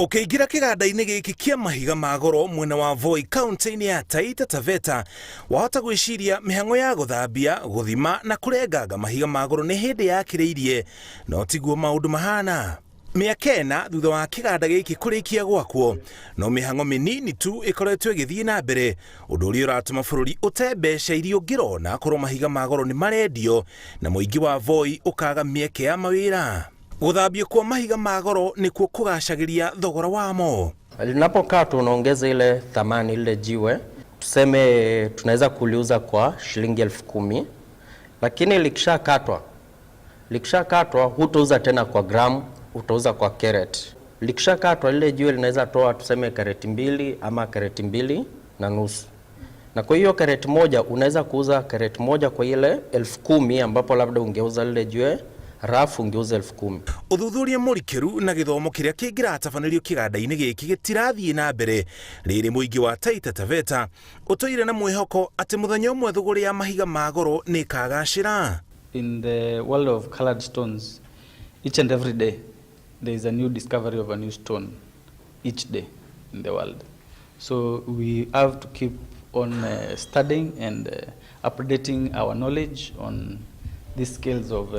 Ũkĩingira kĩganda-inĩ gĩkĩ kĩa mahiga ma goro mwena wa Voi kaunti-inĩ ya Taita Taveta wahota gwĩciria mĩhang'o ya gũthambia, gũthima na kũrenganga mahiga ma goro nĩ hĩndĩ yakĩrĩirie, no tiguo maũndũ mahana. Mĩaka ĩna thutha wa kĩganda gĩkĩ kũrĩkia gwakwo, no mĩhang'o mĩnini tu ĩkoretwo ĩgĩthiĩ na mbere, ũndũ ũrĩa ũratũma bũrũri ũte mbeca iria ũngĩrona korwo mahiga ma goro nĩ marendio na mũingĩ wa Voi ũkaga mĩeke ya mawĩra. Gũthambio kwa mahiga ma goro nĩkuo kũgacagĩria thogora wamo. Linapokaa tunaongeza ile thamani ile jiwe, tuseme tunaweza kuliuza kwa shilingi 10,000, lakini likishakatwa hutauza tena kwa gramu, utauza kwa carat. Likishakatwa ile jiwe linaweza toa tuseme kareti 2 ama kareti 2.5. Na kwa hiyo kareti moja unaweza kuuza kareti moja kwa ile 10,000 ambapo labda ungeuza ile jiwe rafu ungeuza 10,000. Uthuthuria mũrikĩru na gĩthomo kĩrĩa kĩngĩratabanĩrio kĩganda-inĩ gĩkĩ gĩtirathiĩ na mbere, rĩrĩ mũingĩ wa Taita Taveta ũtũire na mwĩhoko atĩ mũthenya ũmwe thũgũrĩ ya mahiga ma goro nĩ ĩkagacĩra. In the world of colored stones, each and every day there is a new discovery of a new stone each day in the world. So we have to keep on studying and updating our knowledge on these scales of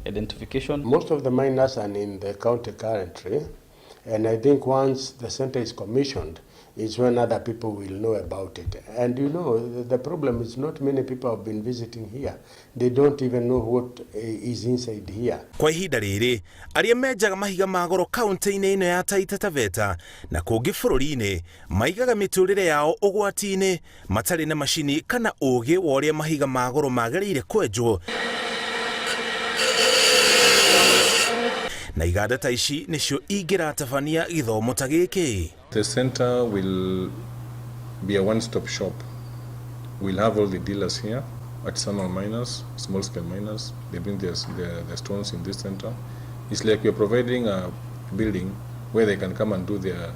identification. Most of the miners are in the county currently, and I think once the center is commissioned is when other people will know about it. And you know, the problem is not many people have been visiting here. They don't even know what is inside here. Kwa ihinda rĩrĩ, arĩa menjaga mahiga ma goro kaunti-inĩ ĩno ya Taita Taveta na kũngĩ bũrũri-inĩ maigaga mĩtũrĩre yao ũgwati-inĩ matarĩ na macini kana ũũgĩ wa ũrĩa mahiga ma goro magĩrĩire kwenjwo. Na iganda ta ici nĩcio ingĩratabania gĩthomo ta gĩkĩ. The center will be a one-stop shop. We'll have all the dealers here, artisanal miners, small-scale miners. They bring their stones in this center. It's like we're providing a building where they can come and do their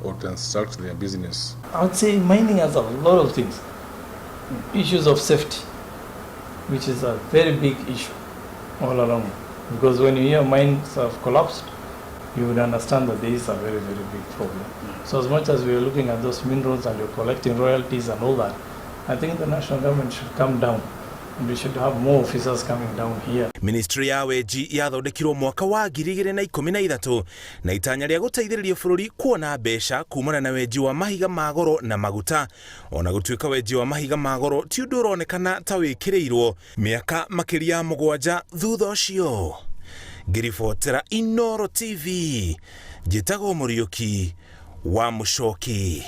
or construct their business. I would say mining has a lot of things. Issues of safety, which is a very big issue all along. Because when you hear mines have collapsed, you would understand that there is a very, very big problem. So as much as we are looking at those minerals and you're collecting royalties and all that, I think the national government should come down and we should have more officers coming down here. Ministry ya wenji yathondekirwo mwaka wa 2013 na itanya rĩa gũteithĩrĩria bũrũri kuona mbeca kumana na wenji wa mahiga ma goro na maguta. Ona gũtuĩka wenji wa mahiga ma goro ti ũndũ ũronekana ta wĩkĩrĩirwo mĩaka makĩria 7 thutha ũcio. Ngĩribotera Inooro TV, njĩtagwo Mũriũki wa Mũchoki.